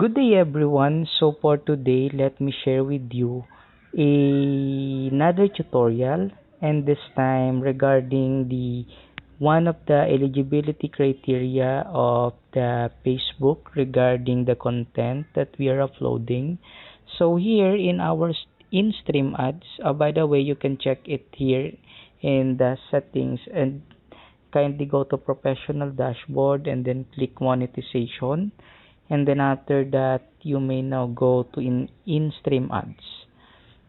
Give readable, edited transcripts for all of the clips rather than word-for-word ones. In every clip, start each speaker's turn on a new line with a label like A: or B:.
A: Good day everyone. So for today, let me share with you another tutorial, and this time regarding the one of the eligibility criteria of the Facebook regarding the content that we are uploading. So here in our in-stream ads, by the way, you can check it here in the settings and kindly go to professional dashboard and then click monetization, and then after that you may now go to in-stream ads.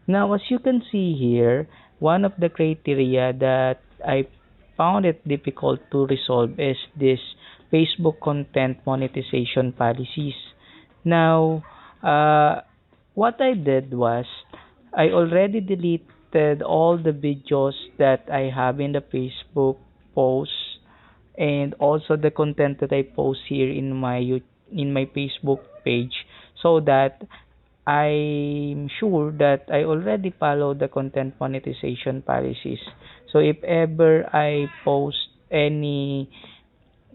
A: Now as you can see here, one of the criteria that I found it difficult to resolve is this Facebook content monetization policies. Now what I did was I already deleted all the videos that I have in the Facebook posts, and also the content that I post here in my Facebook page, so that I'm sure that I already follow the content monetization policies. So if ever I post any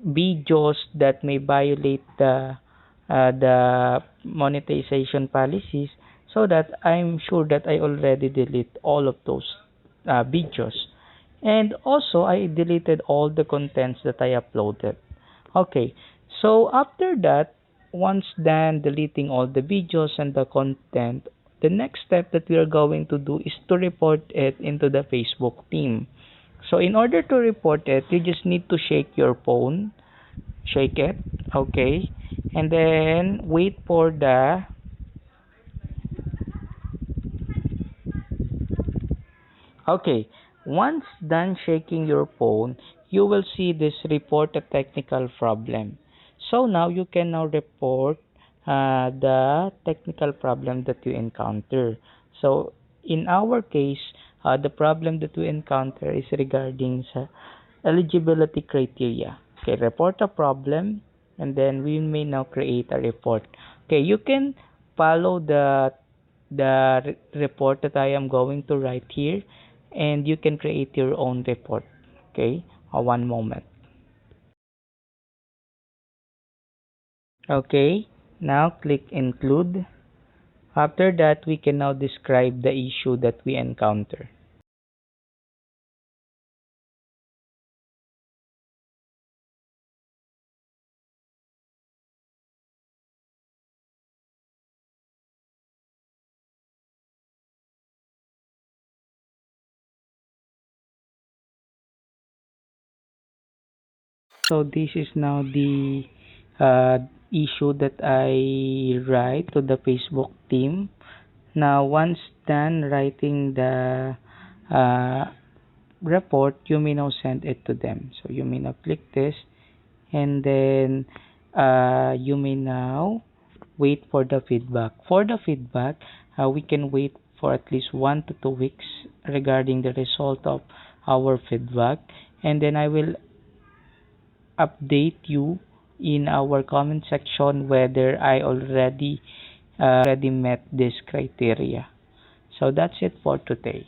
A: videos that may violate the monetization policies, so that I'm sure that I already delete all of those videos. And also I deleted all the contents that I uploaded. Okay, so after that, once done deleting all the videos and the content, the next step that we are going to do is to report it into the Facebook team. So in order to report it, you just need to shake your phone, shake it, okay, and then wait for the, okay, once done shaking your phone, you will see this report a technical problem. So now you can now report the technical problem that you encounter. So in our case, the problem that we encounter is regarding sa eligibility criteria. Okay, report a problem, and then we may now create a report. Okay, you can follow the report that I am going to write here, and you can create your own report. Okay, one moment. Okay, now click include. After that, we can now describe the issue that we encounter. So this is now the uh, issue that I write to the Facebook team. Now once done writing the uh, report, you may now send it to them. So you may now click this, and then you may now wait for the feedback. For the feedback, we can wait for at least 1 to 2 weeks regarding the result of our feedback, and then I will update you in our comment section whether I already met this criteria. So that's it for today.